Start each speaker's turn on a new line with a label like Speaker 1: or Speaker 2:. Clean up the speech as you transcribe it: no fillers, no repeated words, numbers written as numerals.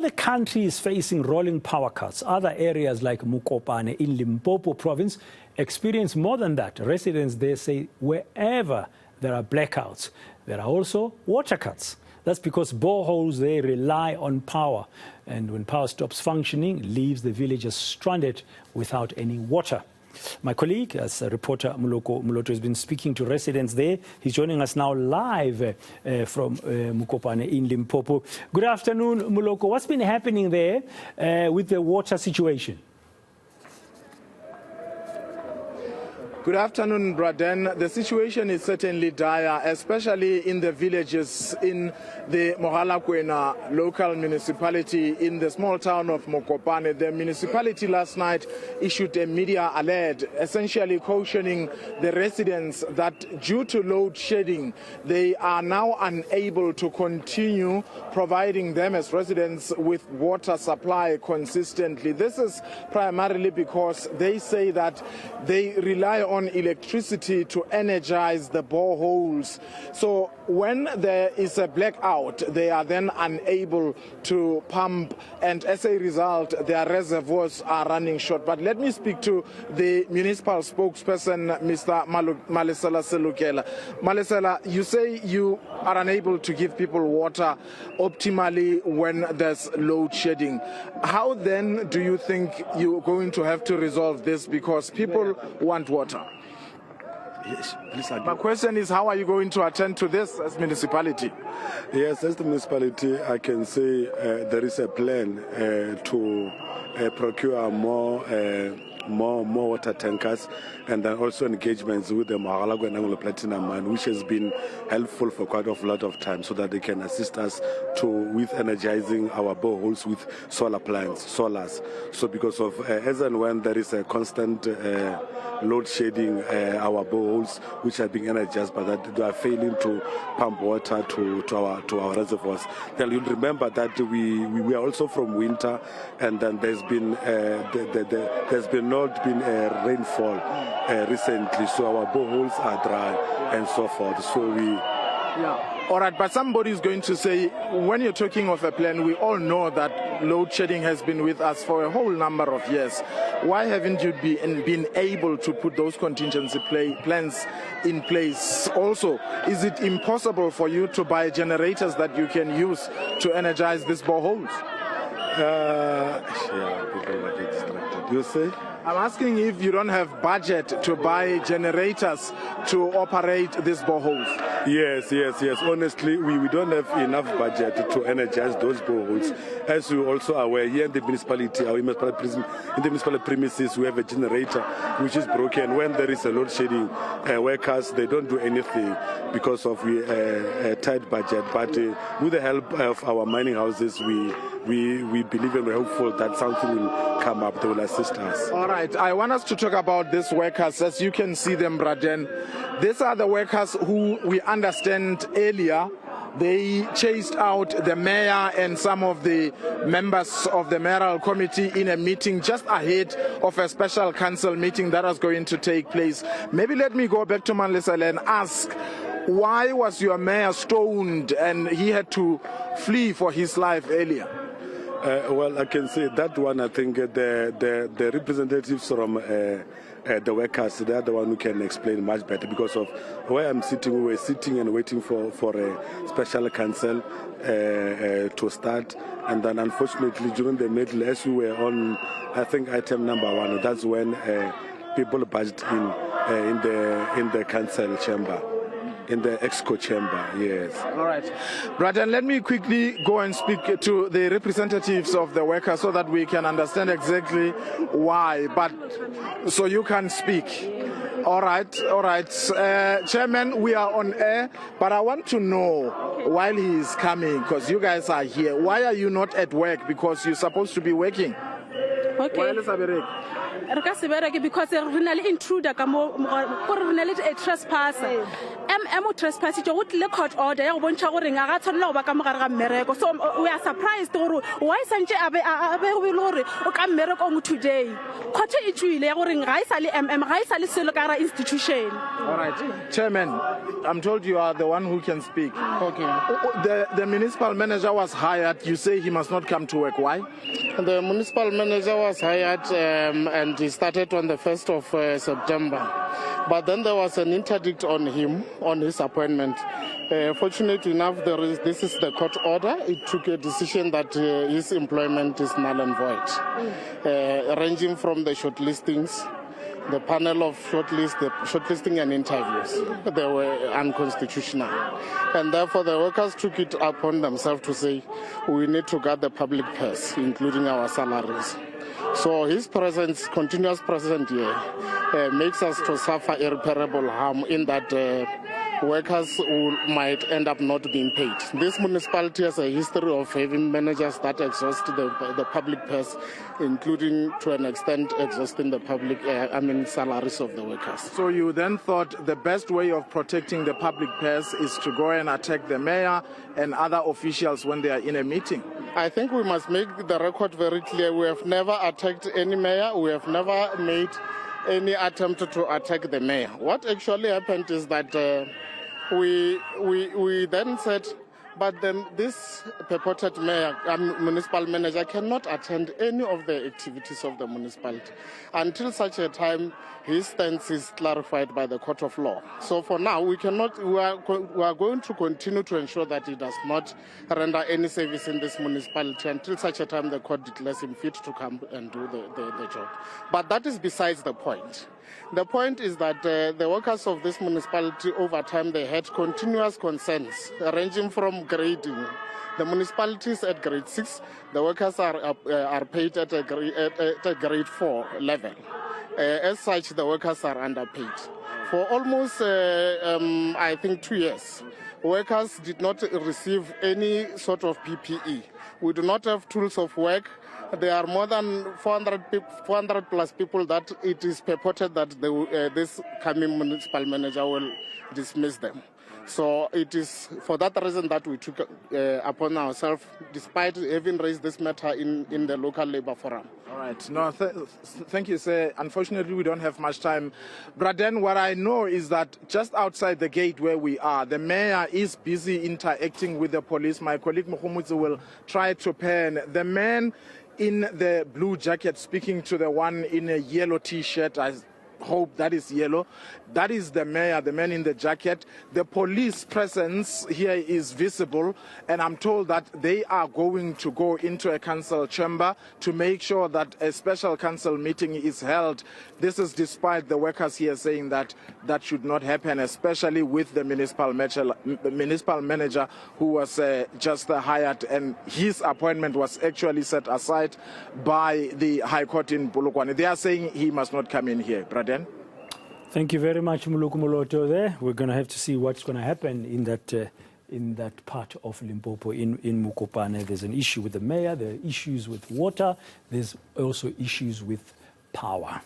Speaker 1: The country is facing rolling power cuts. Other areas like Mokopane in Limpopo province experience more than that. Residents there say wherever there are blackouts, there are also water cuts. That's because boreholes, they rely on power. And when power stops functioning, leaves the villagers stranded without any water. My colleague, as reporter Moloko Moloto, has been speaking to residents there. He's joining us now live from Mokopane in Limpopo. Good afternoon, Moloko. What's been happening there with the water situation?
Speaker 2: Good afternoon, Braden. The situation is certainly dire, especially in the villages in the Mokopane local municipality in the small town of Mokopane. The municipality last night issued a media alert, essentially cautioning the residents that due to load shedding, they are now unable to continue providing them as residents with water supply consistently. This is primarily because they say that they rely on electricity to energize the boreholes. So when there is a blackout, they are then unable to pump, and as a result, their reservoirs are running short. But let me speak to the municipal spokesperson, Mr. Malesela Selukela. Malesela, you say you are unable to give people water optimally when there's load shedding. How then do you think you're going to have to resolve this, because people want water?
Speaker 3: Yes, please.
Speaker 2: My question is, how are you going to attend to this as municipality?
Speaker 3: Yes, as the municipality, I can say there is a plan to procure more water tankers, and then also engagements with the Moloko and Anglo Platinum Mine, which has been helpful for quite a lot of time, so that they can assist us with energizing our boreholes with solars. So because of as and when there is a constant load shedding, our boreholes, which are being energized, but that they are failing to pump water to our reservoirs. Then you'll remember that we are also from winter, and then there's been not been a rainfall recently, so our boreholes are dry and so forth. So
Speaker 2: all right, but somebody is going to say, when you're talking of a plan, we all know that load shedding has been with us for a whole number of years. Why haven't you been able to put those contingency plans in place? Also, is it impossible for you to buy generators that you can use to energize these boreholes?
Speaker 3: People might get distracted. You say?
Speaker 2: I'm asking if you don't have budget to buy generators to operate these boreholes.
Speaker 3: Yes. Honestly, we don't have enough budget to energize those boreholes. As you also are aware, here in the municipality, in the municipal premises, we have a generator which is broken. When there is a load shedding, workers, they don't do anything because of a tight budget. But with the help of our mining houses, we believe and we're hopeful that something will come up. They will assist us.
Speaker 2: All right, I want us to talk about these workers. As you can see them, Braden, these are the workers who we understand earlier they chased out the mayor and some of the members of the mayoral committee in a meeting just ahead of a special council meeting that was going to take place. Maybe let me go back to Malesela and ask, why was your mayor stoned and he had to flee for his life earlier?
Speaker 3: Well, I can say that one. I think the representatives from the workers, they are the one who can explain much better, because of where I'm sitting. We were sitting and waiting for a special council to start, and then unfortunately during the middle, as we were on, I think item number 1, that's when people barged in the council chamber. In the EXCO chamber, yes.
Speaker 2: All right. Braden, let me quickly go and speak to the representatives of the workers so that we can understand exactly why. But so you can speak. All right. Chairman, we are on air, but I want to know, while he is coming, because you guys are here, why are you not at work? Because you're supposed to be working.
Speaker 4: Okay. Because we're an intruder, a trespasser. trespass go tle court order ya go bontsha gore nga ga tshwanela go ba ka mogare ga mmereko. So we are surprised gore why santse a be go le gore o ka mmereko today. Court e tswile ya gore ga isa le ga isa le selo ka ra institution.
Speaker 2: All right, Chairman, I'm told you are the one who can speak.
Speaker 5: Okay.
Speaker 2: The municipal manager was hired. You say he must not come to work. Why?
Speaker 5: The municipal manager was hired and he started on the 1st of September. But then there was an interdict on him, on his appointment. Fortunately enough, this is the court order. It took a decision that his employment is null and void, ranging from the shortlistings, the panel of shortlisting and interviews. They were unconstitutional. And therefore the workers took it upon themselves to say, we need to guard the public purse, including our salaries. So his presence, continuous presence here, makes us to suffer irreparable harm in that workers who might end up not being paid. This municipality has a history of having managers that exhaust the public purse, including to an extent exhausting the public, salaries of the workers.
Speaker 2: So you then thought the best way of protecting the public purse is to go and attack the mayor and other officials when they are in a meeting?
Speaker 5: I think we must make the record very clear. We have never attacked any mayor. We have never made any attempt to attack the mayor. What actually happened is that we then said, but then this purported mayor, municipal manager cannot attend any of the activities of the municipality until such a time his stance is clarified by the court of law. So for now, we are going to continue to ensure that he does not render any service in this municipality until such a time the court declares him fit to come and do the job. But that is besides the point. The point is that the workers of this municipality over time, they had continuous concerns ranging from grading. The municipality is at grade 6. The workers are paid at a grade 4 level. As such, the workers are underpaid. For almost, I think, 2 years, workers did not receive any sort of PPE. We do not have tools of work. There are more than 400 plus people that it is purported that this coming municipal manager will dismiss them. So it is for that reason that we took upon ourselves, despite having raised this matter in the local labor forum.
Speaker 2: All right. No, thank you, sir. Unfortunately, we don't have much time. But then what I know is that just outside the gate where we are, the mayor is busy interacting with the police. My colleague Mokomutsi will try to pan the man in the blue jacket speaking to the one in a yellow T-shirt. I hope that is yellow. That is the mayor, the man in the jacket. The police presence here is visible, and I'm told that they are going to go into a council chamber to make sure that a special council meeting is held. This is despite the workers here saying that that should not happen, especially with the municipal manager who was just hired, and his appointment was actually set aside by the High Court in Polokwane. They are saying he must not come in here. Braden?
Speaker 1: Thank you very much, Moloko Moloto. There, we're going to have to see what's going to happen in that part of Limpopo, in Mokopane. There's an issue with the mayor. There are issues with water. There's also issues with power.